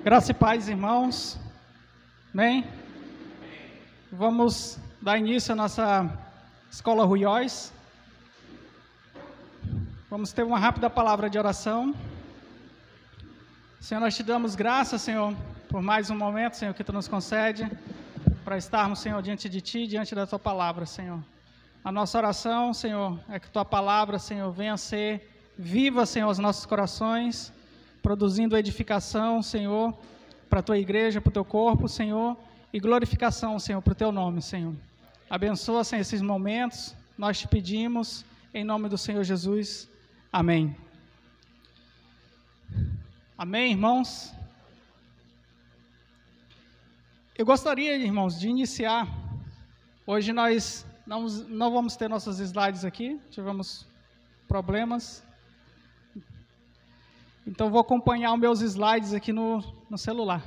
Graça e paz, irmãos. Amém? Vamos dar início à nossa Escola Ruiós. Vamos ter uma rápida palavra de oração. Senhor, nós te damos graças, Senhor, por mais um momento, Senhor, que Tu nos concede, para estarmos, Senhor, diante de Ti, diante da Tua palavra, Senhor. A nossa oração, Senhor, é que Tua palavra, Senhor, venha a ser viva, Senhor, aos nossos corações, produzindo edificação, Senhor, para a Tua igreja, para o Teu corpo, Senhor, e glorificação, Senhor, para o Teu nome, Senhor. Abençoa, Senhor, esses momentos, nós te pedimos, em nome do Senhor Jesus. Amém. Amém, irmãos? Eu gostaria, irmãos, de iniciar. Hoje nós não vamos ter nossos slides aqui, tivemos problemas. Então, vou acompanhar os meus slides aqui no celular.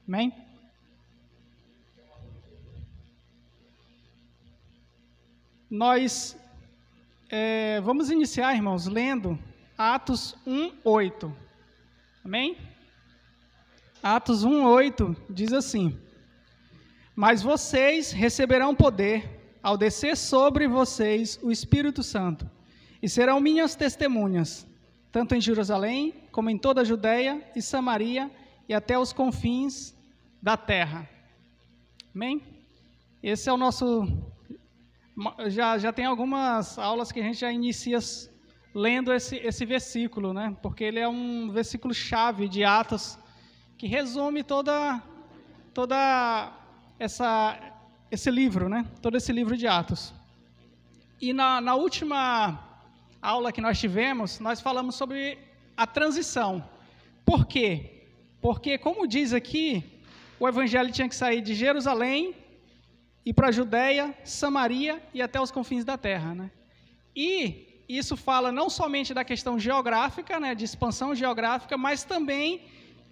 Amém? Nós vamos iniciar, irmãos, lendo Atos 1:8. Amém? Atos 1:8 diz assim: Mas vocês receberão poder ao descer sobre vocês o Espírito Santo, e serão minhas testemunhas, tanto em Jerusalém, como em toda a Judeia e Samaria, e até os confins da terra. Amém? Esse é o nosso... Já tem algumas aulas que a gente já inicia lendo esse versículo, né? Porque ele é um versículo-chave de Atos, que resume esse livro, né? Todo esse livro de Atos. E na última aula que nós tivemos, nós falamos sobre a transição. Por quê? Porque, como diz aqui, o evangelho tinha que sair de Jerusalém, ir para a Judeia, Samaria e até os confins da terra, né? E isso fala não somente da questão geográfica, né, de expansão geográfica, mas também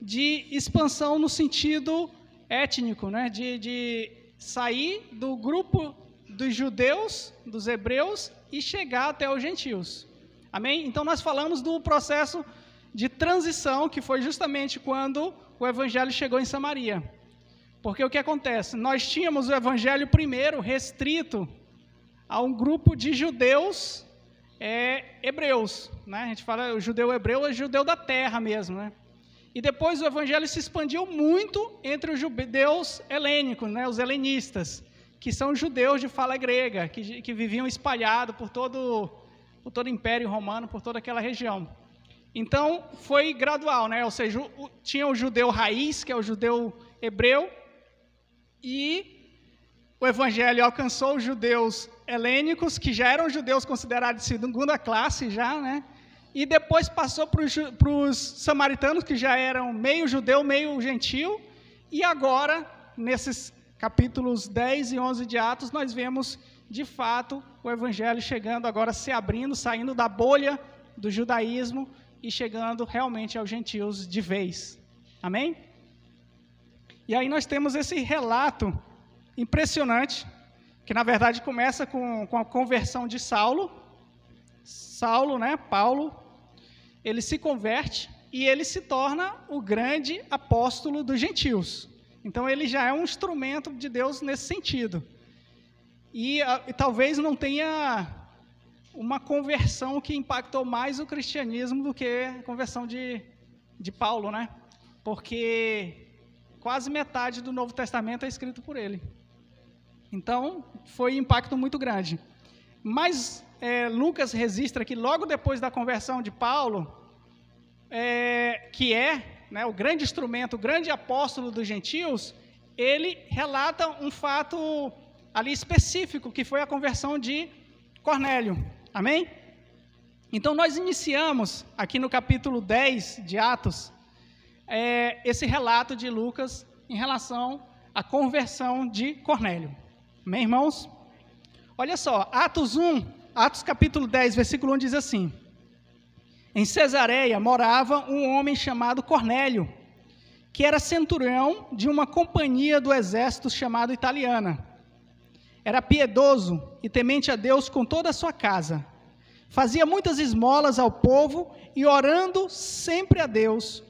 de expansão no sentido étnico, né, de sair do grupo dos judeus, dos hebreus, e chegar até os gentios. Amém? Então, nós falamos do processo de transição, que foi justamente quando o evangelho chegou em Samaria. Porque o que acontece? Nós tínhamos o evangelho primeiro restrito a um grupo de judeus hebreus, né? A gente fala o judeu hebreu é judeu da terra mesmo, né? E depois o evangelho se expandiu muito entre os judeus helênicos, né? Os helenistas, que são judeus de fala grega, que viviam espalhados por todo o Império Romano, por toda aquela região. Então, foi gradual, né? Ou seja, tinha o judeu raiz, que é o judeu hebreu, e o evangelho alcançou os judeus helênicos, que já eram judeus considerados de segunda classe, já, né? E depois passou para os samaritanos, que já eram meio judeu, meio gentil, e agora, nesses capítulos 10 e 11 de Atos, nós vemos, de fato, o evangelho chegando agora, se abrindo, saindo da bolha do judaísmo e chegando realmente aos gentios de vez. Amém? E aí nós temos esse relato impressionante, que na verdade começa com a conversão de Saulo. Saulo, né, Paulo, ele se converte e ele se torna o grande apóstolo dos gentios. Então ele já é um instrumento de Deus nesse sentido. E talvez não tenha uma conversão que impactou mais o cristianismo do que a conversão de Paulo, né? Porque quase metade do Novo Testamento é escrito por ele. Então, foi um impacto muito grande. Mas Lucas registra que logo depois da conversão de Paulo, que né, o grande instrumento, o grande apóstolo dos gentios, ele relata um fato ali específico, que foi a conversão de Cornélio. Amém? Então, nós iniciamos aqui no capítulo 10 de Atos, esse relato de Lucas em relação à conversão de Cornélio. Amém, irmãos? Olha só, Atos capítulo 10, versículo 1 diz assim: Em Cesareia morava um homem chamado Cornélio, que era centurião de uma companhia do exército chamado Italiana. Era piedoso e temente a Deus com toda a sua casa. Fazia muitas esmolas ao povo e, orando sempre a Deus,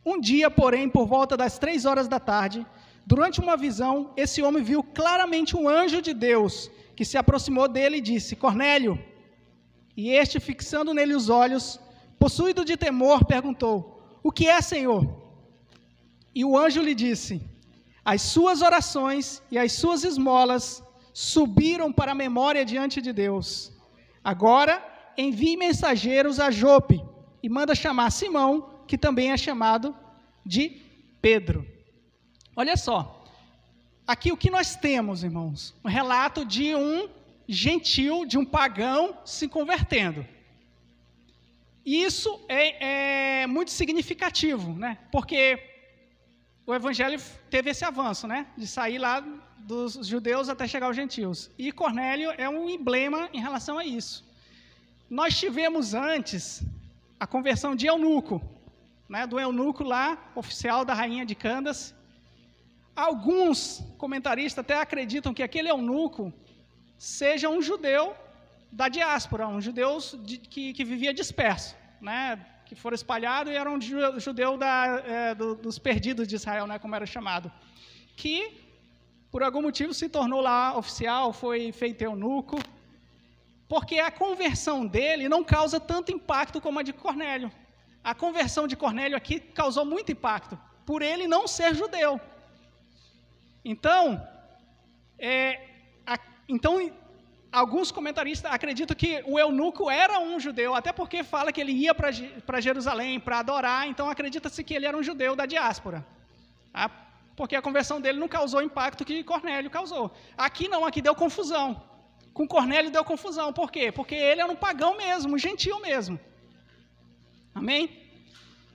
Um dia, porém, por volta das 3 horas da tarde, durante uma visão, esse homem viu claramente um anjo de Deus, que se aproximou dele e disse: Cornélio. E este, fixando nele os olhos, possuído de temor, perguntou: O que é, Senhor? E o anjo lhe disse: As suas orações e as suas esmolas subiram para a memória diante de Deus. Agora, envie mensageiros a Jope e manda chamar Simão, que também é chamado de Pedro. Olha só, aqui o que nós temos, irmãos? Um relato de um gentil, de um pagão se convertendo. E isso é muito significativo, né? Porque o evangelho teve esse avanço, né? De sair lá dos judeus até chegar aos gentios. E Cornélio é um emblema em relação a isso. Nós tivemos antes a conversão de eunuco, né? Do eunuco lá, oficial da rainha de Candace. Alguns comentaristas até acreditam que aquele eunuco seja um judeu da diáspora, um judeu que vivia disperso, né? Que foram espalhados e era um judeu dos perdidos de Israel, né? Como era chamado. Que, por algum motivo, se tornou lá oficial, foi feito eunuco, porque a conversão dele não causa tanto impacto como a de Cornélio. A conversão de Cornélio aqui causou muito impacto, por ele não ser judeu. Então, alguns comentaristas acreditam que o eunuco era um judeu, até porque fala que ele ia para Jerusalém para adorar, então acredita-se que ele era um judeu da diáspora. Tá? Porque a conversão dele não causou o impacto que Cornélio causou. Aqui não, aqui deu confusão. Com Cornélio deu confusão. Por quê? Porque ele era um pagão mesmo, um gentil mesmo. Amém?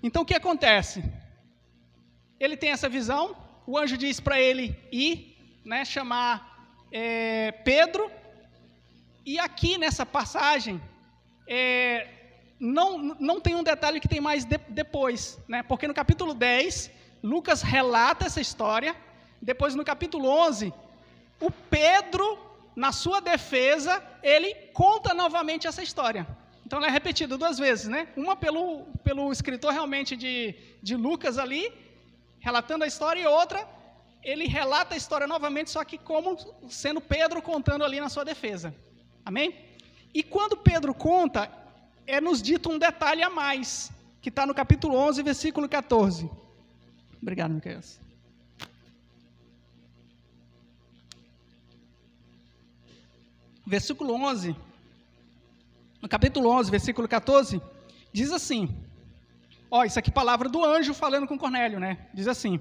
Então o que acontece? Ele tem essa visão, o anjo diz para ele ir, né, chamar Pedro, e aqui nessa passagem, não tem um detalhe que tem mais depois, né, porque no capítulo 10, Lucas relata essa história, depois no capítulo 11, o Pedro, na sua defesa, ele conta novamente essa história. Então ela é repetida 2 vezes, né? Uma pelo escritor realmente de Lucas ali, relatando a história, e outra, ele relata a história novamente, só que como sendo Pedro contando ali na sua defesa. Amém? E quando Pedro conta, nos dito um detalhe a mais, que está no capítulo 11, versículo 14. Obrigado, Micael. Versículo 11, no capítulo 11, versículo 14, diz assim, isso aqui é palavra do anjo falando com Cornélio, né? Diz assim,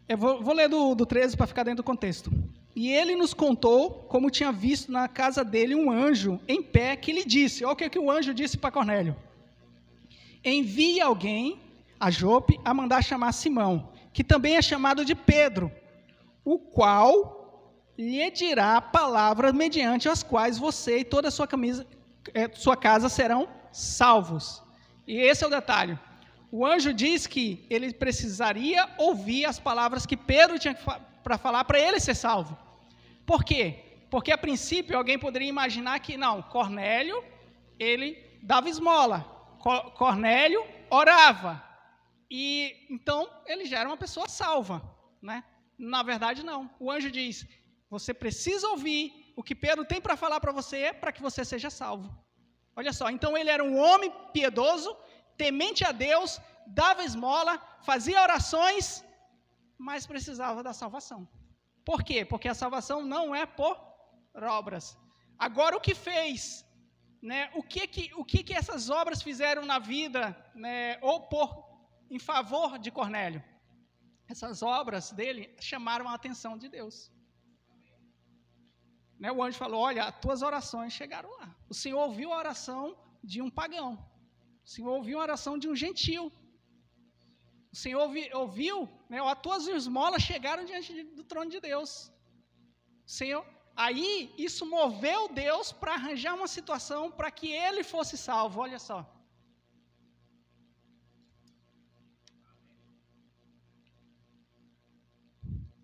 eu vou ler do 13 para ficar dentro do contexto. E ele nos contou como tinha visto na casa dele um anjo em pé que lhe disse, olha o que o anjo disse para Cornélio, envie alguém a Jope a mandar chamar Simão, que também é chamado de Pedro, o qual lhe dirá palavras mediante as quais você e toda a sua casa serão salvos. E esse é o detalhe. O anjo diz que ele precisaria ouvir as palavras que Pedro tinha para falar para ele ser salvo. Por quê? Porque a princípio alguém poderia imaginar que não, Cornélio, ele dava esmola, Cornélio orava, e então ele já era uma pessoa salva, né? Na verdade não, o anjo diz, você precisa ouvir o que Pedro tem para falar para que você seja salvo. Olha só, então ele era um homem piedoso, temente a Deus, dava esmola, fazia orações, mas precisava da salvação. Por quê? Porque a salvação não é por obras. Agora, o que fez, né, o que essas obras fizeram na vida, né, em favor de Cornélio? Essas obras dele chamaram a atenção de Deus. Né, o anjo falou, olha, as tuas orações chegaram lá. O Senhor ouviu a oração de um pagão. O Senhor ouviu a oração de um gentil. O Senhor ouviu, né, as tuas esmolas chegaram diante do trono de Deus. Senhor, aí isso moveu Deus para arranjar uma situação para que ele fosse salvo. Olha só.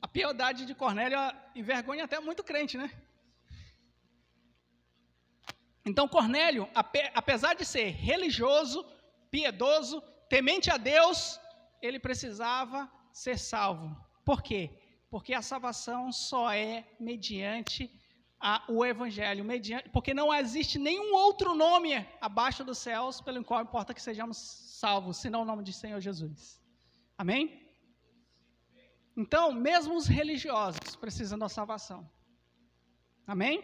A piedade de Cornélio envergonha até muito crente, né? Então Cornélio, apesar de ser religioso, piedoso, temente a Deus, ele precisava ser salvo. Por quê? Porque a salvação só é mediante o Evangelho, porque não existe nenhum outro nome abaixo dos céus pelo qual importa que sejamos salvos, senão o nome de Senhor Jesus. Amém? Então, mesmo os religiosos precisam da salvação. Amém?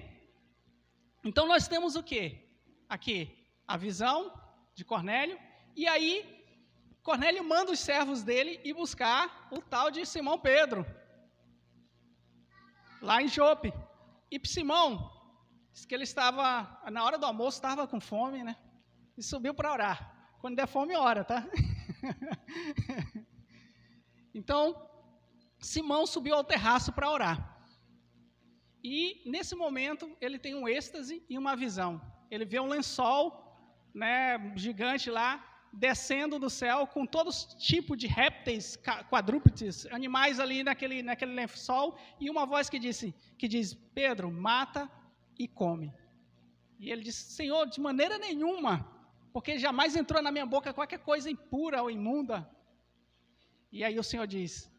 Então, nós temos o quê? Aqui, a visão de Cornélio, e aí, Cornélio manda os servos dele ir buscar o tal de Simão Pedro, lá em Jope. E Simão, disse que ele estava, na hora do almoço, estava com fome, né? E subiu para orar. Quando der fome, ora, tá? Então, Simão subiu ao terraço para orar. E, nesse momento, ele tem um êxtase e uma visão. Ele vê um lençol, né, gigante lá, descendo do céu, com todo tipo de répteis, quadrúpedes, animais ali naquele lençol, e uma voz que diz, Pedro, mata e come. E ele disse, Senhor, de maneira nenhuma, porque jamais entrou na minha boca qualquer coisa impura ou imunda. E aí o Senhor diz,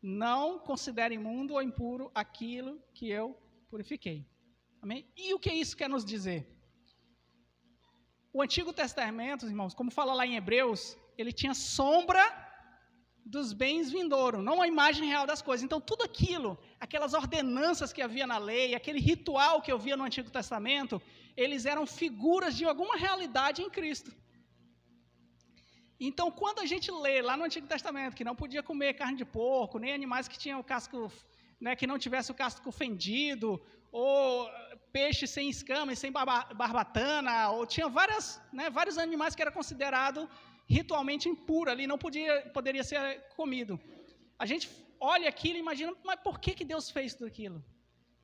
não considere imundo ou impuro aquilo que eu purifiquei. Amém? E o que isso quer nos dizer? O Antigo Testamento, irmãos, como fala lá em Hebreus, ele tinha sombra dos bens vindouros, não a imagem real das coisas. Então, tudo aquilo, aquelas ordenanças que havia na lei, aquele ritual que eu via no Antigo Testamento, eles eram figuras de alguma realidade em Cristo. Então, quando a gente lê lá no Antigo Testamento que não podia comer carne de porco, nem animais que tinham o casco, né, que não tivesse o casco fendido, ou peixe sem escama e sem barbatana, ou tinha vários animais que era considerado ritualmente impuro ali, não poderia ser comido. A gente olha aquilo e imagina, mas por que Deus fez tudo aquilo?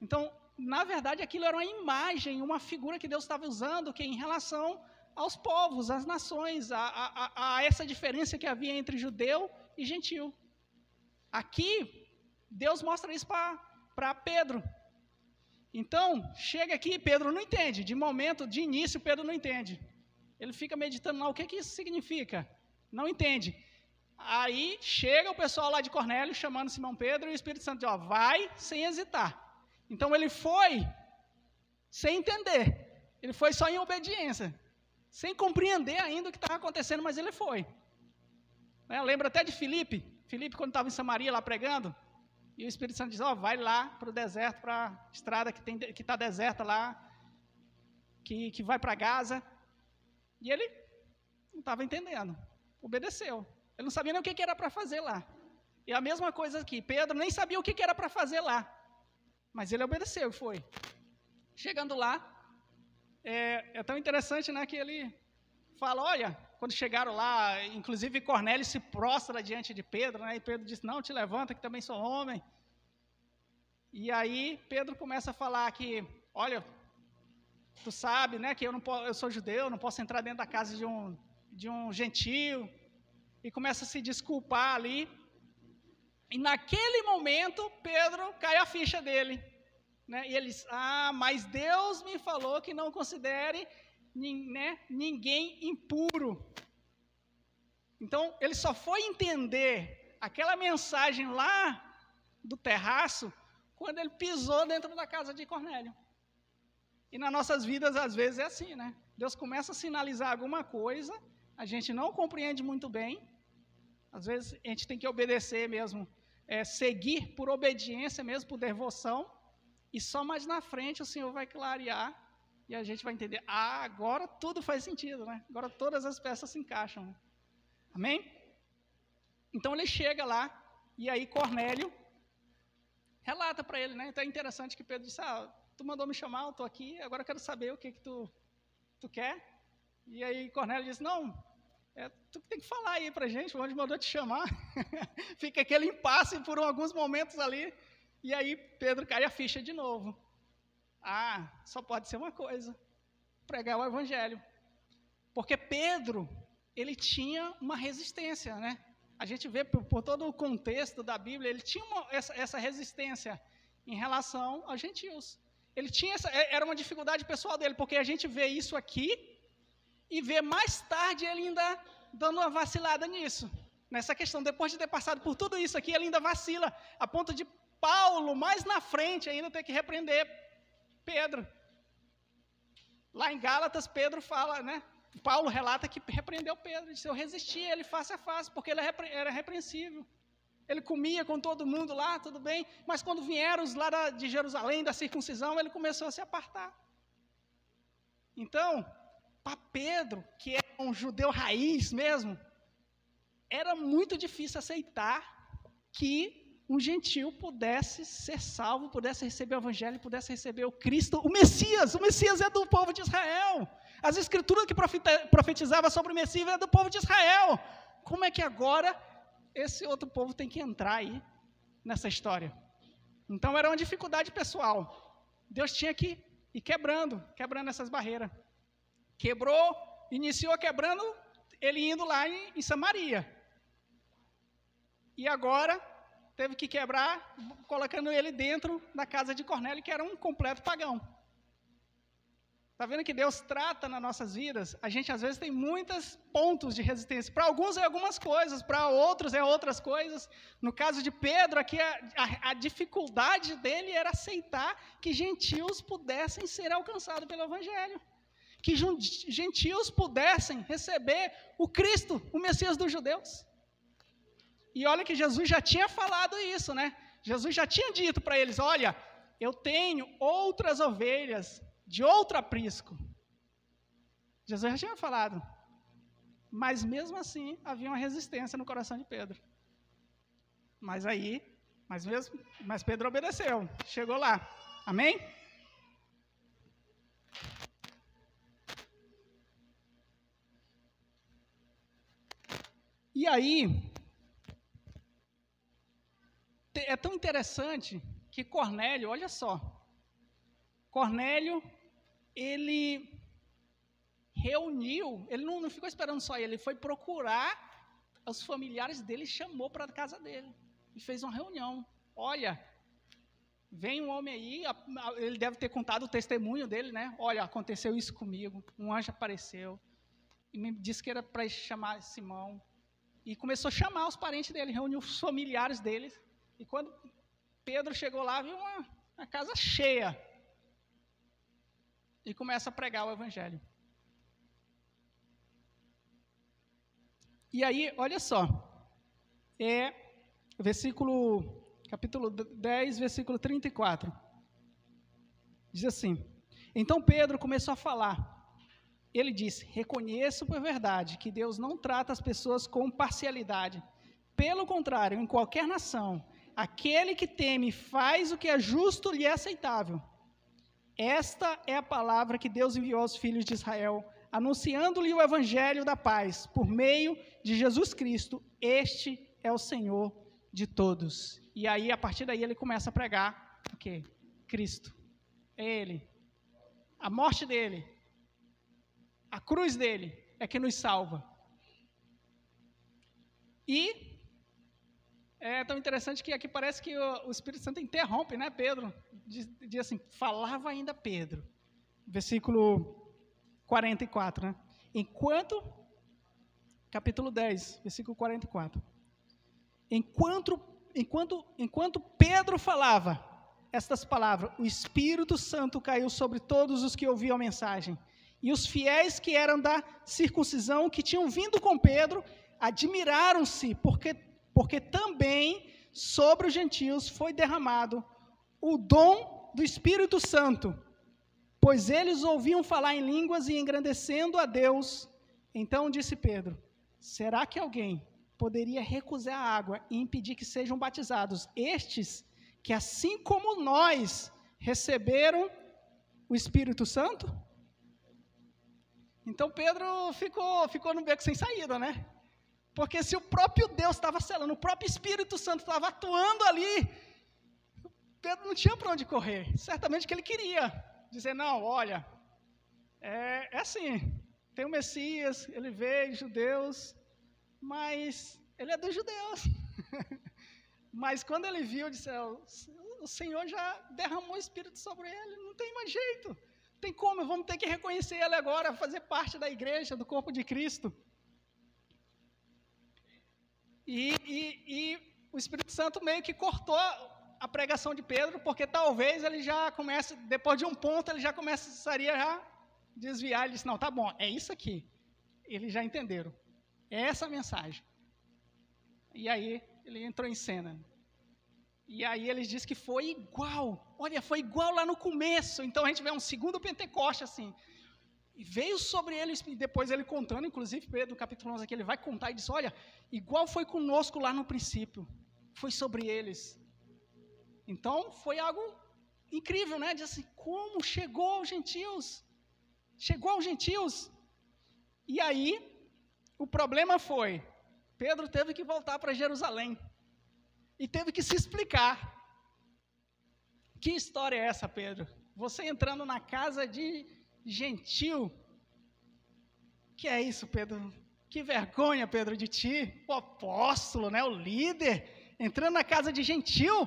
Então, na verdade, aquilo era uma imagem, uma figura que Deus estava usando que em relação aos povos, às nações, a essa diferença que havia entre judeu e gentil. Aqui, Deus mostra isso para Pedro. Então, chega aqui, Pedro não entende. De início, Pedro não entende. Ele fica meditando lá, o que isso significa? Não entende. Aí, chega o pessoal lá de Cornélio, chamando Simão Pedro, e o Espírito Santo diz, vai sem hesitar. Então, ele foi sem entender. Ele foi só em obediência. Sem compreender ainda o que estava acontecendo, mas ele foi. Lembra até de Filipe. Filipe, quando estava em Samaria, lá pregando, e o Espírito Santo diz, vai lá para o deserto, para a estrada que está deserta lá, que vai para Gaza. E ele não estava entendendo, obedeceu. Ele não sabia nem o que era para fazer lá. E a mesma coisa aqui, Pedro nem sabia o que era para fazer lá, mas ele obedeceu e foi. Chegando lá, é tão interessante, né, que ele fala, olha, quando chegaram lá, inclusive Cornélio se prostra diante de Pedro, né, e Pedro diz, não, te levanta que também sou homem. E aí Pedro começa a falar que, olha, tu sabe, né, que eu sou judeu, não posso entrar dentro da casa de um gentio, e começa a se desculpar ali. E naquele momento, Pedro cai a ficha dele, né, e ele diz, mas Deus me falou que não considere ninguém impuro. Então, ele só foi entender aquela mensagem lá do terraço quando ele pisou dentro da casa de Cornélio. E nas nossas vidas, às vezes, é assim, né? Deus começa a sinalizar alguma coisa, a gente não compreende muito bem, às vezes a gente tem que obedecer mesmo, seguir por obediência mesmo, por devoção, e só mais na frente o Senhor vai clarear e a gente vai entender, agora tudo faz sentido, né? Agora todas as peças se encaixam, né? Amém? Então ele chega lá, e aí Cornélio relata para ele, né? Então é interessante que Pedro disse, tu mandou me chamar, eu estou aqui, agora eu quero saber o que tu quer. E aí Cornélio disse, não, tu tem que falar aí para a gente, onde mandou te chamar. Fica aquele impasse por alguns momentos ali, e aí Pedro cai a ficha de novo. Só pode ser uma coisa, pregar o evangelho. Porque Pedro, ele tinha uma resistência, né? A gente vê por todo o contexto da Bíblia, ele tinha essa resistência em relação aos gentios. Ele tinha era uma dificuldade pessoal dele, porque a gente vê isso aqui e vê mais tarde ele ainda dando uma vacilada nisso, nessa questão. Depois de ter passado por tudo isso aqui, ele ainda vacila, a ponto de Paulo, mais na frente, ainda ter que repreender Pedro. Lá em Gálatas, Pedro fala, né? Paulo relata que repreendeu Pedro, disse: eu resisti ele face a face, porque ele era repreensível. Ele comia com todo mundo lá, tudo bem, mas quando vieram os lá de Jerusalém, da circuncisão, ele começou a se apartar. Então, para Pedro, que era um judeu raiz mesmo, era muito difícil aceitar que um gentil pudesse ser salvo, pudesse receber o evangelho, pudesse receber o Cristo, o Messias é do povo de Israel. As escrituras que profetizavam sobre o Messias é do povo de Israel. Como é que agora esse outro povo tem que entrar aí nessa história? Então era uma dificuldade pessoal. Deus tinha que ir quebrando essas barreiras. Quebrou, iniciou quebrando, ele indo lá em Samaria. E agora teve que quebrar, colocando ele dentro da casa de Cornélio, que era um completo pagão. Está vendo que Deus trata nas nossas vidas? A gente às vezes tem muitos pontos de resistência. Para alguns é algumas coisas, para outros é outras coisas. No caso de Pedro, aqui a dificuldade dele era aceitar que gentios pudessem ser alcançados pelo Evangelho. Que gentios pudessem receber o Cristo, o Messias dos judeus. E olha que Jesus já tinha falado isso, né? Jesus já tinha dito para eles: olha, eu tenho outras ovelhas de outro aprisco. Jesus já tinha falado. Mas mesmo assim, havia uma resistência no coração de Pedro. Mas Pedro obedeceu, chegou lá. Amém? E aí, é tão interessante que Cornélio, olha só, Cornélio, ele reuniu, ele não ficou esperando só ele foi procurar os familiares dele, chamou para a casa dele e fez uma reunião. Olha, vem um homem aí, ele deve ter contado o testemunho dele, né? Olha, aconteceu isso comigo, um anjo apareceu e me disse que era para chamar Simão. E começou a chamar os parentes dele, reuniu os familiares deles. E quando Pedro chegou lá, viu uma casa cheia. E começa a pregar o evangelho. E aí, olha só. Capítulo 10, versículo 34. Diz assim: então Pedro começou a falar. Ele disse: reconheço por verdade que Deus não trata as pessoas com parcialidade. Pelo contrário, em qualquer nação, aquele que teme faz o que é justo e é aceitável. Esta é a palavra que Deus enviou aos filhos de Israel, anunciando-lhe o evangelho da paz, por meio de Jesus Cristo. Este é o Senhor de todos. E aí, a partir daí, ele começa a pregar o quê? Cristo. É Ele. A morte dele, a cruz dele é que nos salva. E é tão interessante que aqui parece que o Espírito Santo interrompe, né, Pedro? Diz assim: falava ainda Pedro. Versículo 44, né? Capítulo 10, versículo 44. Enquanto Pedro falava estas palavras, o Espírito Santo caiu sobre todos os que ouviam a mensagem. E os fiéis que eram da circuncisão, que tinham vindo com Pedro, admiraram-se, porque também sobre os gentios foi derramado o dom do Espírito Santo, pois eles ouviam falar em línguas e engrandecendo a Deus. Então disse Pedro: será que alguém poderia recusar a água e impedir que sejam batizados estes que, assim como nós, receberam o Espírito Santo? Então Pedro ficou no beco sem saída, né? Porque se o próprio Deus estava selando, o próprio Espírito Santo estava atuando ali, Pedro não tinha para onde correr. Certamente que ele queria dizer: não, olha, é assim, tem o Messias, ele veio, judeus, mas ele é dos judeus. Mas quando ele viu, disse: o Senhor já derramou o Espírito sobre ele, não tem mais jeito. Não tem como, vamos ter que reconhecer ele agora, fazer parte da igreja, do corpo de Cristo. E o Espírito Santo meio que cortou a pregação de Pedro, porque talvez ele já comece, depois de um ponto, ele já começaria a desviar. Ele disse, não, tá bom, é isso aqui. Eles já entenderam. É essa a mensagem. E aí, ele entrou em cena. E aí, eles dizem que foi igual. Olha, foi igual lá no começo. Então, a gente vê um segundo Pentecoste, assim. E veio sobre eles, e depois ele contando, inclusive, Pedro, no capítulo 11 aqui, ele vai contar e diz, olha, igual foi conosco lá no princípio. Foi sobre eles. Então, foi algo incrível, né? Diz assim, como chegou aos gentios? Chegou aos gentios. E aí, o problema foi, Pedro teve que voltar para Jerusalém. E teve que se explicar. Que história é essa, Pedro? Você entrando na casa de gentil? Que é isso, Pedro? Que vergonha, Pedro, de ti. O apóstolo, né? O líder, entrando na casa de gentil.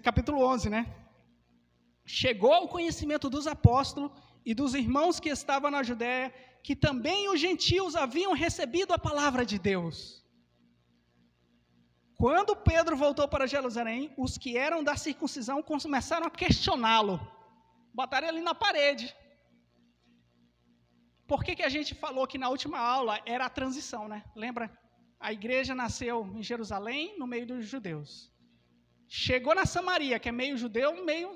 Capítulo 11, né? Chegou ao conhecimento dos apóstolos e dos irmãos que estavam na Judéia, que também os gentios haviam recebido a palavra de Deus. Quando Pedro voltou para Jerusalém, os que eram da circuncisão começaram a questioná-lo. Botaram ele na parede. Por que a gente falou que na última aula era a transição, né? Lembra? A igreja nasceu em Jerusalém, no meio dos judeus. Chegou na Samaria, que é meio judeu, meio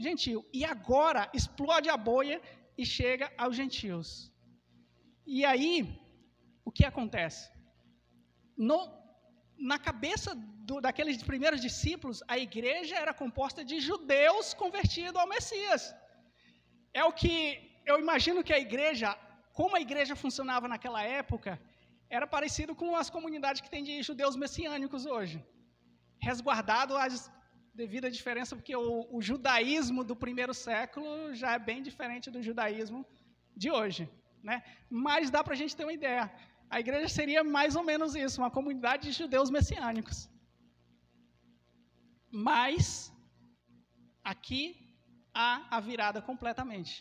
gentil. E agora explode a bolha e chega aos gentios. E aí, o que acontece? Na cabeça daqueles primeiros discípulos, a igreja era composta de judeus convertidos ao Messias. É o que eu imagino que a igreja, como a igreja funcionava naquela época, era parecido com as comunidades que tem de judeus messiânicos hoje. Resguardado as devidas diferenças, porque o judaísmo do primeiro século já é bem diferente do judaísmo de hoje, né? Mas dá para a gente ter uma ideia. A igreja seria mais ou menos isso, uma comunidade de judeus messiânicos. Mas, aqui, há a virada completamente.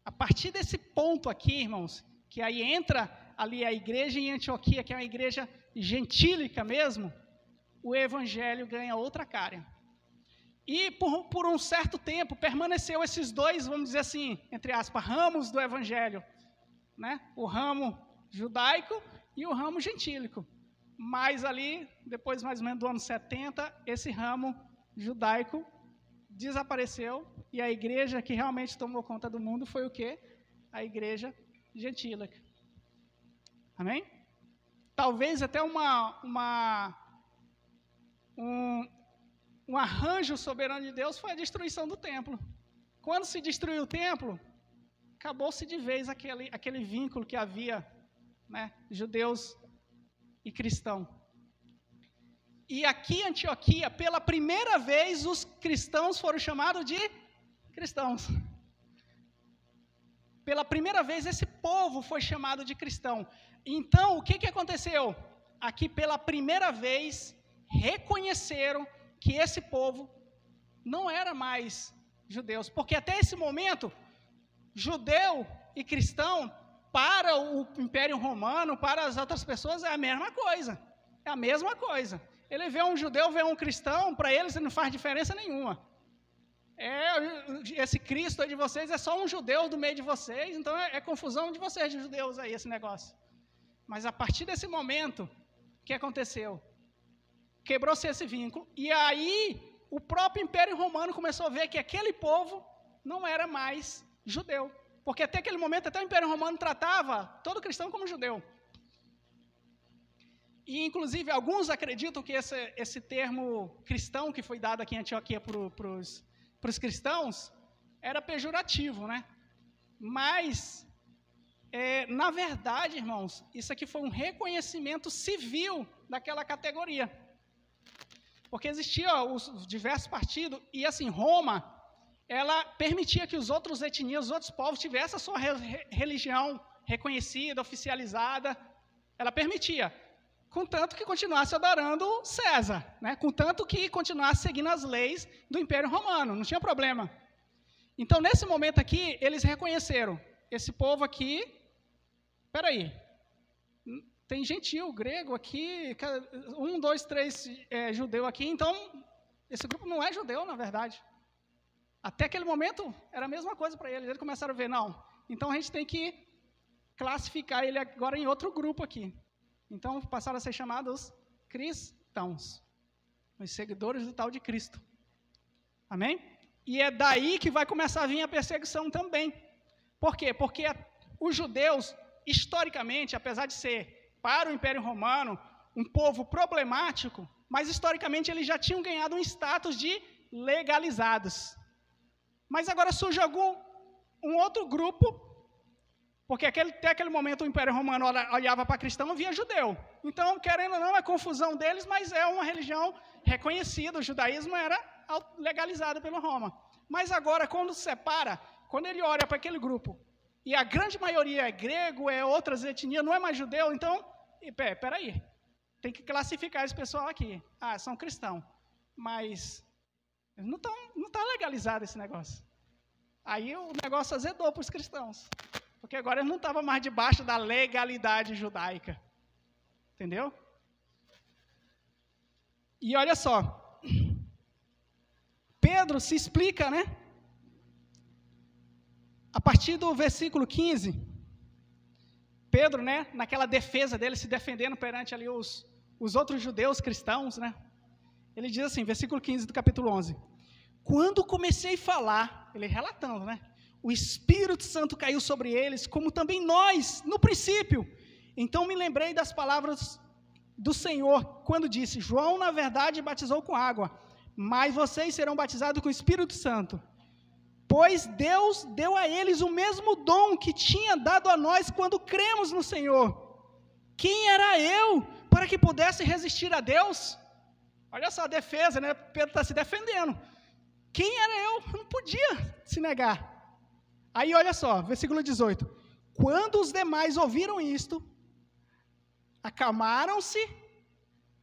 A partir desse ponto aqui, irmãos, que aí entra ali a igreja em Antioquia, que é uma igreja gentílica mesmo, o evangelho ganha outra cara. E por um certo tempo, permaneceu esses dois, vamos dizer assim, entre aspas, ramos do evangelho, né? O ramo judaico e o ramo gentílico. Mas ali, depois mais ou menos do ano 70, esse ramo judaico desapareceu e a igreja que realmente tomou conta do mundo foi o quê? A igreja gentílica. Amém? Talvez até um arranjo soberano de Deus foi a destruição do templo. Quando se destruiu o templo, acabou-se de vez aquele vínculo que havia, né, judeus e cristãos. E aqui em Antioquia, pela primeira vez, os cristãos foram chamados de cristãos. Pela primeira vez, esse povo foi chamado de cristão. Então, o que aconteceu? Aqui, pela primeira vez, reconheceram que esse povo não era mais judeus. Porque até esse momento, judeu e cristão, para o Império Romano, para as outras pessoas, é a mesma coisa. É a mesma coisa. Ele vê um judeu, vê um cristão, para eles não faz diferença nenhuma. Esse Cristo aí de vocês é só um judeu do meio de vocês, então é confusão de vocês, de judeus aí, esse negócio. Mas a partir desse momento, o que aconteceu? Quebrou-se esse vínculo, e aí o próprio Império Romano começou a ver que aquele povo não era mais judeu. Porque até aquele momento, até o Império Romano tratava todo cristão como judeu. E, inclusive, alguns acreditam que esse termo cristão que foi dado aqui em Antioquia para os cristãos era pejorativo, né? Mas, na verdade, irmãos, isso aqui foi um reconhecimento civil daquela categoria. Porque existiam os diversos partidos, e assim, Roma, ela permitia que os outros etnias, os outros povos tivessem a sua religião reconhecida, oficializada, ela permitia, contanto que continuasse adorando César, né? Contanto que continuasse seguindo as leis do Império Romano, não tinha problema. Então, nesse momento aqui, eles reconheceram, esse povo aqui, peraí, tem gentil, grego aqui, 1, 2, 3 judeu aqui, então esse grupo não é judeu, na verdade. Até aquele momento era a mesma coisa para eles. Eles começaram a ver, não, então a gente tem que classificar ele agora em outro grupo aqui. Então passaram a ser chamados cristãos, os seguidores do tal de Cristo. Amém? E é daí que vai começar a vir a perseguição também. Por quê? Porque os judeus, historicamente, apesar de ser para o Império Romano um povo problemático, mas historicamente eles já tinham ganhado um status de legalizados. Mas agora surge um outro grupo, porque até aquele momento o Império Romano olhava para cristão e via judeu. Então, querendo ou não, é confusão deles, mas é uma religião reconhecida. O judaísmo era legalizado pelo Roma. Mas agora, quando se separa, quando ele olha para aquele grupo, e a grande maioria é grego, é outras etnias, não é mais judeu, então, peraí, tem que classificar esse pessoal aqui. Ah, são cristãos, mas não está legalizado esse negócio. Aí o negócio azedou para os cristãos, porque agora eles não estavam mais debaixo da legalidade judaica. Entendeu? E olha só, Pedro se explica, né? A partir do versículo 15, Pedro, né, naquela defesa dele, se defendendo perante ali os outros judeus cristãos, né? Ele diz assim, versículo 15 do capítulo 11. Quando comecei a falar, ele relatando, né? O Espírito Santo caiu sobre eles, como também nós, no princípio. Então me lembrei das palavras do Senhor, quando disse, João, na verdade, batizou com água, mas vocês serão batizados com o Espírito Santo. Pois Deus deu a eles o mesmo dom que tinha dado a nós quando cremos no Senhor. Quem era eu para que pudesse resistir a Deus? Olha só a defesa, né? Pedro está se defendendo. Quem era eu? Eu não podia se negar. Aí olha só, versículo 18. Quando os demais ouviram isto, acalmaram-se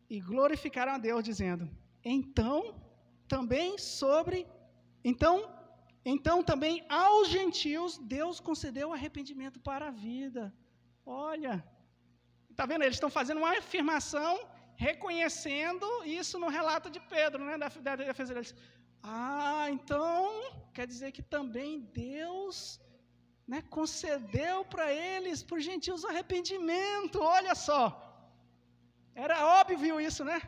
e glorificaram a Deus, dizendo, então também aos gentios Deus concedeu arrependimento para a vida. Olha, está vendo? Eles estão fazendo uma afirmação, reconhecendo isso no relato de Pedro, né, da defesa deles. Ah, então quer dizer que também Deus, né, concedeu para eles, para os gentios, arrependimento. Olha só, era óbvio isso, né?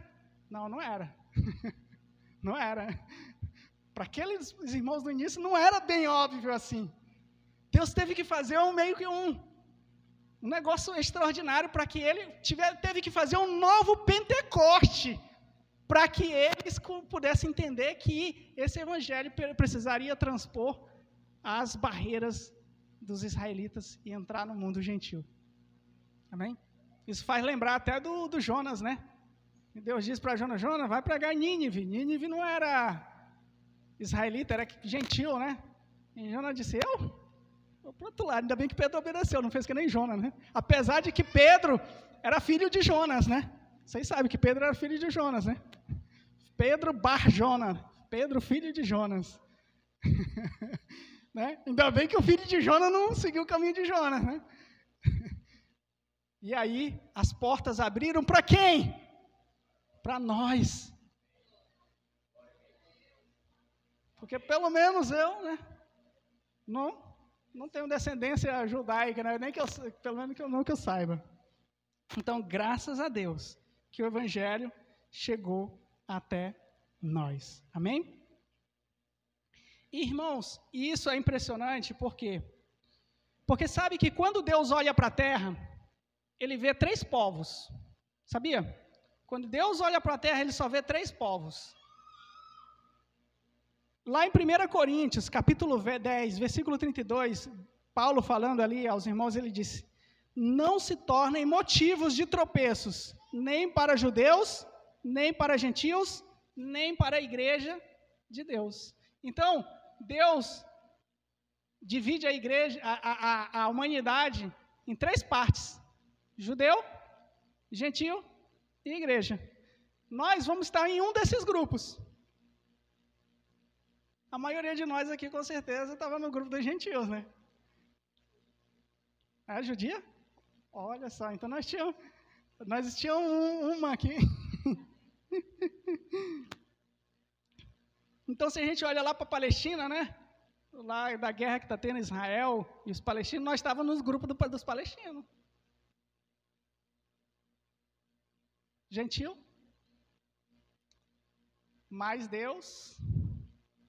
Não era. Não era. Para aqueles irmãos do início, não era bem óbvio assim. Deus teve que fazer um negócio extraordinário para que ele teve que fazer um novo Pentecoste, para que eles pudessem entender que esse evangelho precisaria transpor as barreiras dos israelitas e entrar no mundo gentil. Amém? Isso faz lembrar até do Jonas, né? Deus disse para Jonas, vai pregar em Nínive. Nínive não era israelita, era gentil, né? E Jonas disse, eu vou para o outro lado. Ainda bem que Pedro obedeceu, não fez que nem Jonas, né? Apesar de que Pedro era filho de Jonas, né? Vocês sabem que Pedro era filho de Jonas, né? Pedro bar Jonas, Pedro filho de Jonas. Né? Ainda bem que o filho de Jonas não seguiu o caminho de Jonas, né? E aí as portas abriram para quem? Para nós. Porque pelo menos eu, né? Não tenho descendência judaica, né? Nem que pelo menos que eu saiba. Então, graças a Deus que o evangelho chegou até nós. Amém? Irmãos, isso é impressionante, por quê? Porque sabe que quando Deus olha para a terra, ele vê 3 povos. Sabia? Quando Deus olha para a terra, ele só vê 3 povos. Lá em 1 Coríntios, capítulo 10, versículo 32, Paulo falando ali aos irmãos, ele disse, não se tornem motivos de tropeços, nem para judeus, nem para gentios, nem para a igreja de Deus. Então, Deus divide a igreja, a humanidade em 3 partes, judeu, gentio e igreja. Nós vamos estar em um desses grupos. A maioria de nós aqui, com certeza, estava no grupo dos gentios, né? É judia? Olha só, então nós tínhamos Nós tínhamos uma aqui. Então, se a gente olha lá para a Palestina, né? Lá da guerra que está tendo Israel e os palestinos, nós estávamos nos grupos dos palestinos. Gentil. Mas Deus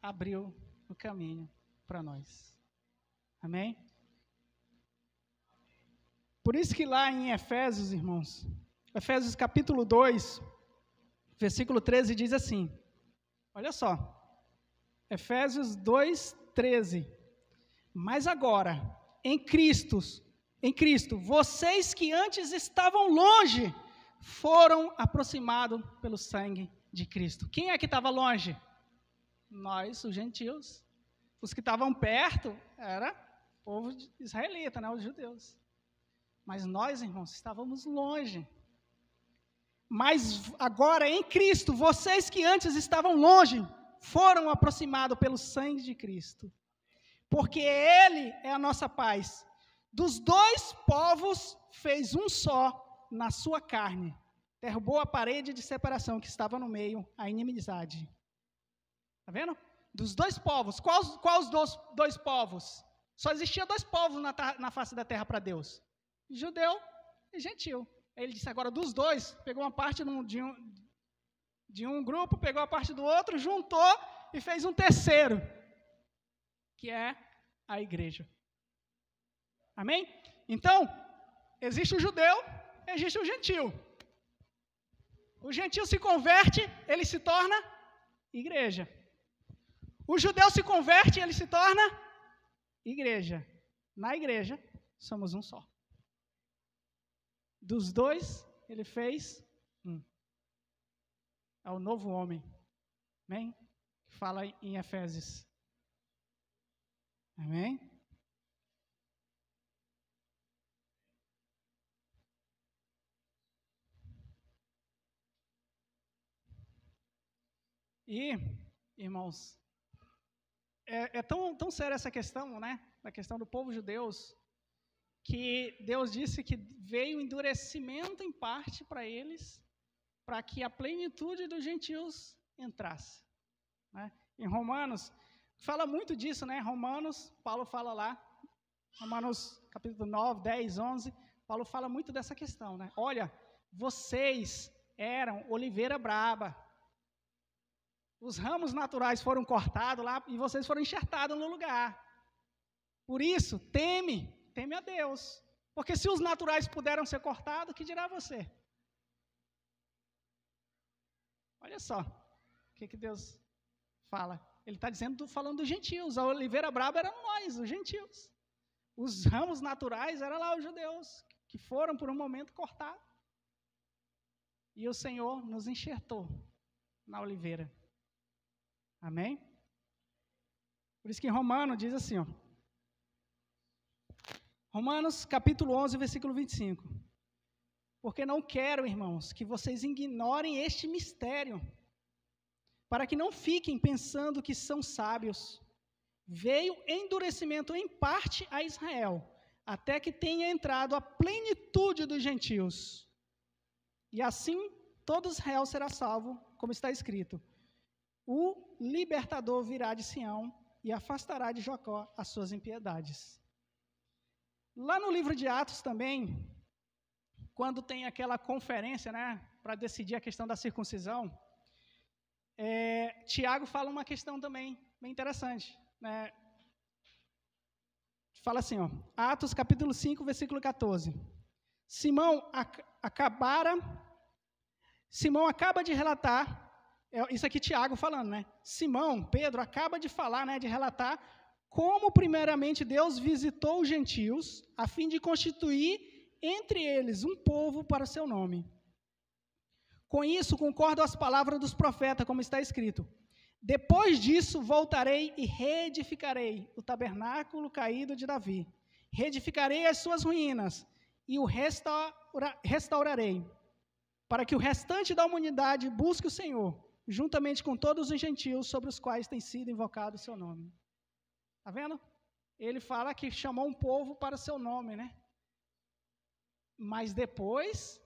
abriu o caminho para nós. Amém? Por isso que lá em Efésios, irmãos, Efésios capítulo 2, versículo 13 diz assim, olha só, Efésios 2, 13, mas agora, em Cristo, vocês que antes estavam longe, foram aproximados pelo sangue de Cristo. Quem é que estava longe? Nós, os gentios. Os que estavam perto, era o povo israelita, né, os judeus. Mas nós, irmãos, estávamos longe. Mas agora, em Cristo, vocês que antes estavam longe, foram aproximados pelo sangue de Cristo. Porque Ele é a nossa paz. Dos dois povos, fez um só na sua carne. Derrubou a parede de separação que estava no meio, a inimizade. Está vendo? Dos dois povos. Quais os dois povos? Só existia dois povos na face da terra para Deus. Judeu e gentil. Ele disse agora dos dois, pegou uma parte de um grupo, pegou a parte do outro, juntou e fez um terceiro, que é a igreja. Amém? Então, existe o judeu, existe o gentil. O gentil se converte, ele se torna igreja. O judeu se converte, ele se torna igreja. Na igreja, somos um só. Dos dois, ele fez um. É o novo homem. Amém? Que fala em Efésios. Amém? E, irmãos, é tão séria essa questão, né? Da questão do povo judeu, que Deus disse que veio endurecimento em parte para eles, para que a plenitude dos gentios entrasse. Né? Em Romanos, fala muito disso, né? Romanos, Paulo fala lá, Romanos capítulo 9, 10, 11, Paulo fala muito dessa questão, né? Olha, vocês eram oliveira braba, os ramos naturais foram cortados lá e vocês foram enxertados no lugar. Por isso, teme a Deus. Porque se os naturais puderam ser cortados, que dirá você? Olha só o que Deus fala. Ele está falando dos gentios. A oliveira braba eram nós, os gentios. Os ramos naturais eram lá os judeus, que foram por um momento cortados. E o Senhor nos enxertou na oliveira. Amém? Por isso que em Romanos diz assim, ó. Romanos capítulo 11, versículo 25. Porque não quero, irmãos, que vocês ignorem este mistério, para que não fiquem pensando que são sábios. Veio endurecimento em parte a Israel, até que tenha entrado a plenitude dos gentios. E assim todo Israel será salvo, como está escrito. O libertador virá de Sião e afastará de Jacó as suas impiedades. Lá no livro de Atos também, quando tem aquela conferência, né, para decidir a questão da circuncisão, Tiago fala uma questão também bem interessante. Né? Fala assim, ó, Atos capítulo 5, versículo 14. Simão acaba de relatar, isso aqui Tiago falando, né? Simão, Pedro, acaba de falar, né, de relatar como primeiramente Deus visitou os gentios a fim de constituir entre eles um povo para o seu nome. Com isso, concordo às palavras dos profetas, como está escrito. Depois disso, voltarei e reedificarei o tabernáculo caído de Davi. Reedificarei as suas ruínas e o restaurarei, para que o restante da humanidade busque o Senhor, juntamente com todos os gentios sobre os quais tem sido invocado o seu nome. Está vendo? Ele fala que chamou um povo para o seu nome, né? Mas depois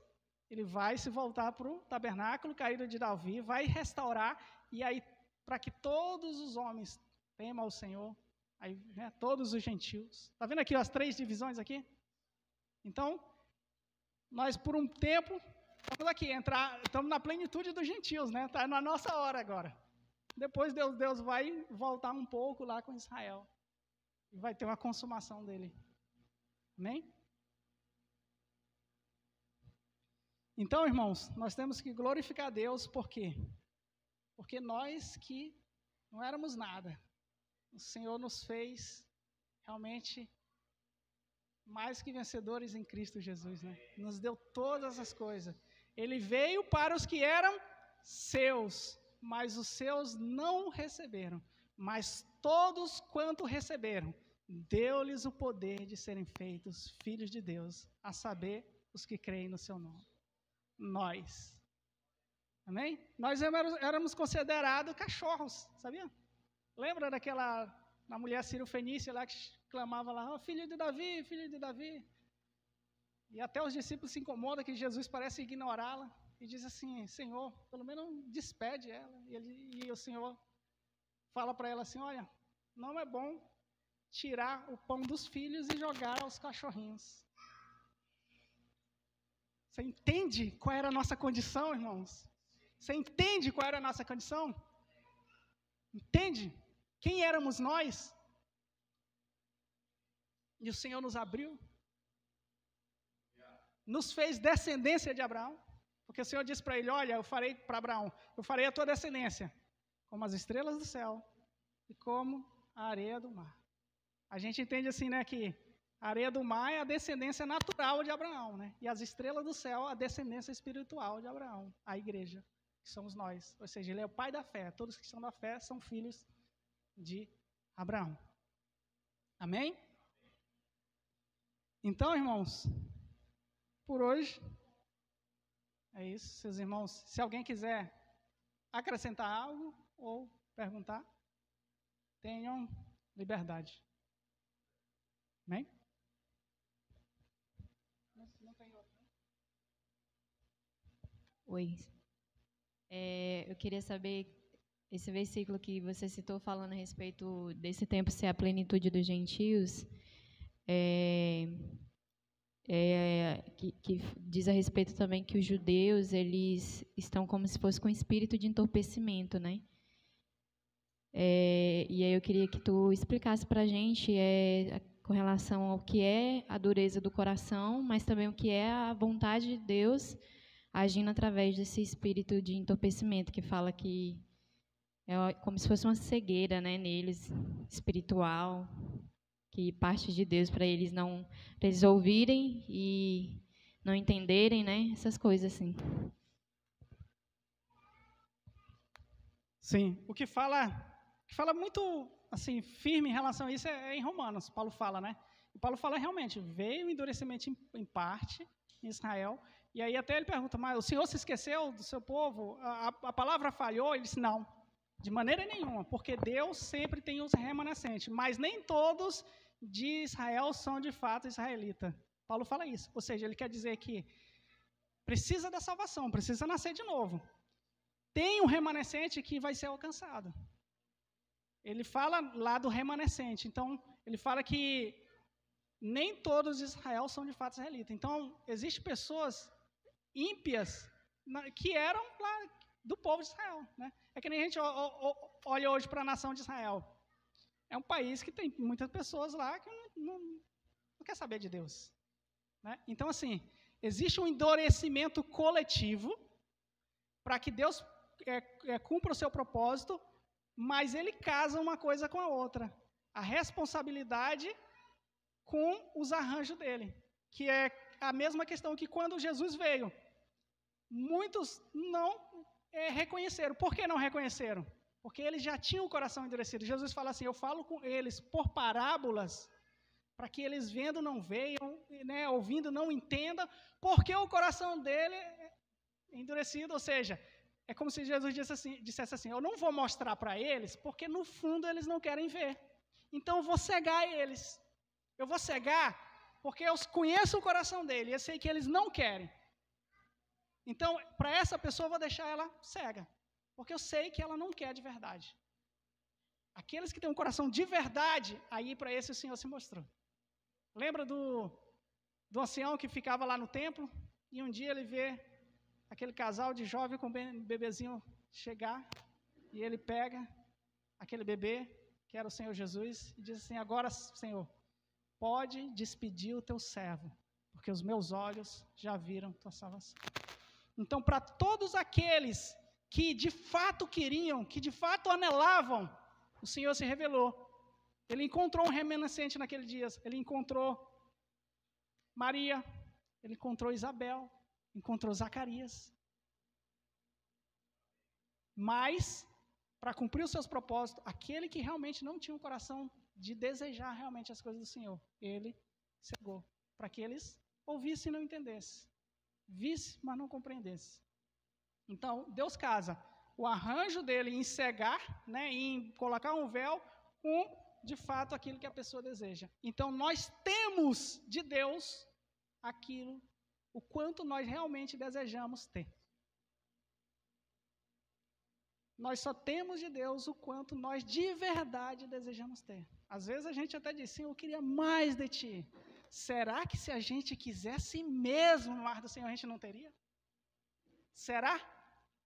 ele vai se voltar para o tabernáculo caído de Davi, vai restaurar, e aí, para que todos os homens temam ao Senhor, aí, né, todos os gentios. Está vendo aqui as 3 divisões aqui? Então, nós por um tempo, estamos aqui, estamos na plenitude dos gentios, né? Está na nossa hora agora. Depois Deus vai voltar um pouco lá com Israel. E vai ter uma consumação dele. Amém? Então, irmãos, nós temos que glorificar Deus, por quê? Porque nós que não éramos nada, o Senhor nos fez realmente mais que vencedores em Cristo Jesus, né? Nos deu todas as coisas. Ele veio para os que eram seus, mas os seus não receberam. Mas todos quanto receberam, deu-lhes o poder de serem feitos filhos de Deus, a saber, os que creem no seu nome. Nós. Amém? Nós éramos considerados cachorros, sabia? Lembra da mulher sírio-fenícia lá que clamava lá, oh, filho de Davi, filho de Davi. E até os discípulos se incomodam que Jesus parece ignorá-la e diz assim, Senhor, pelo menos despede ela. E o Senhor fala para ela assim, olha, não é bom tirar o pão dos filhos e jogar aos cachorrinhos. Você entende qual era a nossa condição, irmãos? Você entende qual era a nossa condição? Entende? Quem éramos nós? E o Senhor nos abriu. Nos fez descendência de Abraão. Porque o Senhor disse para ele, olha, eu farei para Abraão, eu farei a tua descendência como as estrelas do céu e como a areia do mar. A gente entende assim, né, que a areia do mar é a descendência natural de Abraão, né? E as estrelas do céu, a descendência espiritual de Abraão, a igreja, que somos nós. Ou seja, ele é o pai da fé. Todos que são da fé são filhos de Abraão. Amém? Então, irmãos, por hoje é isso. Seus irmãos, se alguém quiser acrescentar algo ou perguntar, tenham liberdade. Amém? Não tem outro, né? Oi. Eu queria saber, esse versículo que você citou falando a respeito desse tempo ser a plenitude dos gentios, que diz a respeito também que os judeus, eles estão como se fosse com espírito de entorpecimento, né? E aí eu queria que tu explicasse para a gente com relação ao que é a dureza do coração, mas também o que é a vontade de Deus agindo através desse espírito de entorpecimento, que fala que é como se fosse uma cegueira, né, neles, espiritual, que parte de Deus para eles ouvirem e não entenderem, né, essas coisas assim. Sim, o que fala muito assim firme em relação a isso é em Romanos. Paulo fala, né? E Paulo fala realmente, veio o endurecimento em parte em Israel, e aí até ele pergunta, mas o Senhor se esqueceu do seu povo? A palavra falhou? Ele disse, não, de maneira nenhuma, porque Deus sempre tem os remanescentes, mas nem todos de Israel são de fato israelita. Paulo fala isso, ou seja, ele quer dizer que precisa da salvação, precisa nascer de novo. Tem um remanescente que vai ser alcançado. Ele fala lá do remanescente. Então, ele fala que nem todos de Israel são de fato israelitas. Então, existem pessoas ímpias que eram lá do povo de Israel, né? É que nem a gente olha hoje para a nação de Israel. É um país que tem muitas pessoas lá que não quer saber de Deus, né? Então, assim, existe um endurecimento coletivo para que Deus cumpra o seu propósito, mas ele casa uma coisa com a outra. A responsabilidade com os arranjos dele, que é a mesma questão que quando Jesus veio, muitos não reconheceram. Por que não reconheceram? Porque eles já tinham o coração endurecido. Jesus fala assim, eu falo com eles por parábolas, para que eles vendo não vejam, né, ouvindo não entendam, porque o coração dele é endurecido, ou seja, é como se Jesus dissesse assim, eu não vou mostrar para eles, porque no fundo eles não querem ver. Então eu vou cegar eles. Eu vou cegar porque eu conheço o coração dele, eu sei que eles não querem. Então, para essa pessoa, eu vou deixar ela cega, porque eu sei que ela não quer de verdade. Aqueles que têm um coração de verdade, aí para esse o Senhor se mostrou. Lembra do ancião que ficava lá no templo, e um dia ele vê aquele casal de jovem com um bebezinho chegar, e ele pega aquele bebê, que era o Senhor Jesus, e diz assim: agora, Senhor, pode despedir o teu servo, porque os meus olhos já viram tua salvação. Então, para todos aqueles que de fato queriam, que de fato anelavam, o Senhor se revelou. Ele encontrou um remanescente naquele dia. Ele encontrou Maria, ele encontrou Isabel, encontrou Zacarias. Mas, para cumprir os seus propósitos, aquele que realmente não tinha um coração de desejar realmente as coisas do Senhor, ele cegou, para que eles ouvissem e não entendessem, vissem, mas não compreendessem. Então, Deus casa o arranjo dele em cegar, né, em colocar um véu, com, de fato, aquilo que a pessoa deseja. Então, nós temos de Deus aquilo, o quanto nós realmente desejamos ter. Nós só temos de Deus o quanto nós de verdade desejamos ter. Às vezes a gente até diz: Senhor, eu queria mais de Ti. Será que se a gente quisesse mesmo no ar do Senhor, a gente não teria? Será?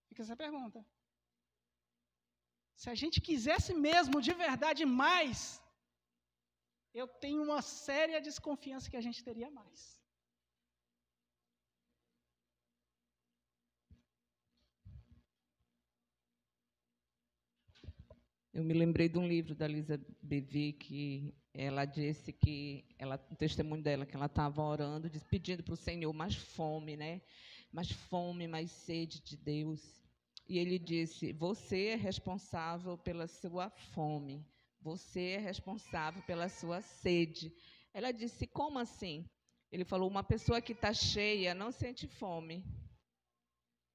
Fica essa pergunta. Se a gente quisesse mesmo de verdade mais, eu tenho uma séria desconfiança que a gente teria mais. Eu me lembrei de um livro da Lisa Bevy, que ela disse que, o testemunho dela, que ela estava orando, pedindo para o Senhor mais fome, né? Mais fome, mais sede de Deus. E ele disse: você é responsável pela sua fome, você é responsável pela sua sede. Ela disse: como assim? Ele falou: uma pessoa que está cheia não sente fome.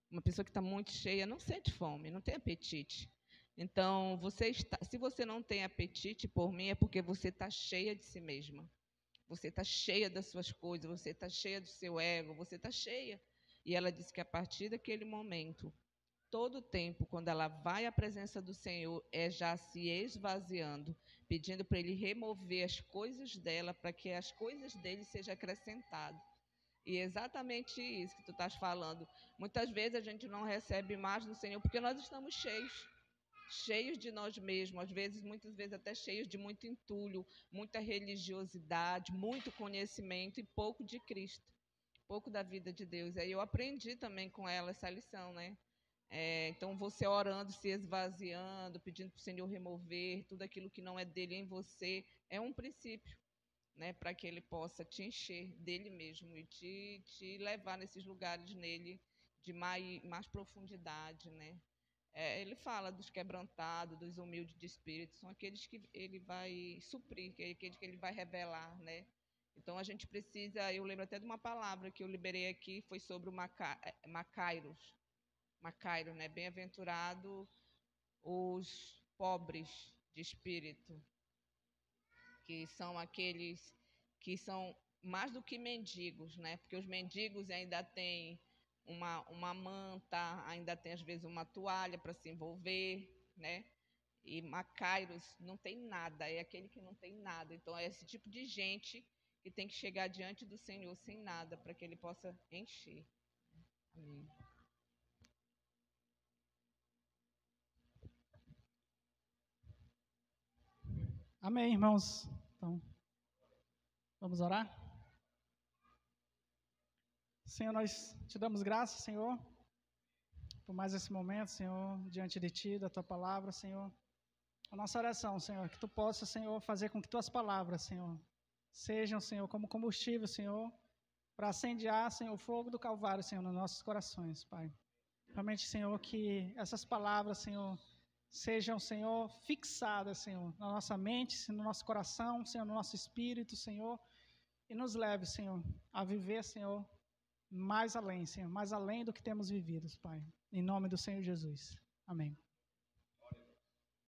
Uma pessoa que está muito cheia não sente fome, não tem apetite. Então, se você não tem apetite por mim, é porque você está cheia de si mesma. Você está cheia das suas coisas, você está cheia do seu ego, você está cheia. E ela disse que a partir daquele momento, todo o tempo, quando ela vai à presença do Senhor, é já se esvaziando, pedindo para Ele remover as coisas dela, para que as coisas dele sejam acrescentadas. E é exatamente isso que tu estás falando. Muitas vezes a gente não recebe mais do Senhor porque nós estamos cheios de nós mesmos, muitas vezes até cheios de muito entulho, muita religiosidade, muito conhecimento e pouco de Cristo, pouco da vida de Deus. Aí eu aprendi também com ela essa lição, né? Então, você orando, se esvaziando, pedindo para o Senhor remover tudo aquilo que não é dele em você, é um princípio, né, para que ele possa te encher dele mesmo e te levar nesses lugares nele de mais profundidade, né? Ele fala dos quebrantados, dos humildes de espírito, são aqueles que ele vai suprir, aqueles que ele vai revelar, né? Então, a gente precisa, eu lembro até de uma palavra que eu liberei aqui, foi sobre o Macairos, né? Bem-aventurado os pobres de espírito, que são aqueles que são mais do que mendigos, né? Porque os mendigos ainda têm uma manta, ainda tem às vezes uma toalha para se envolver, né? E Macairos não tem nada, é aquele que não tem nada. Então é esse tipo de gente que tem que chegar diante do Senhor sem nada, para que ele possa encher. Amém. Amém, irmãos. Então, vamos orar? Senhor, nós te damos graças, Senhor, por mais esse momento, Senhor, diante de Ti, da Tua palavra, Senhor. A nossa oração, Senhor, que Tu possa, Senhor, fazer com que Tuas palavras, Senhor, sejam, Senhor, como combustível, Senhor, para acendear, Senhor, o fogo do Calvário, Senhor, nos nossos corações, Pai. Realmente, Senhor, que essas palavras, Senhor, sejam, Senhor, fixadas, Senhor, na nossa mente, no nosso coração, Senhor, no nosso espírito, Senhor, e nos leve, Senhor, a viver, Senhor, mais além, Senhor, mais além do que temos vivido, Pai. Em nome do Senhor Jesus. Amém.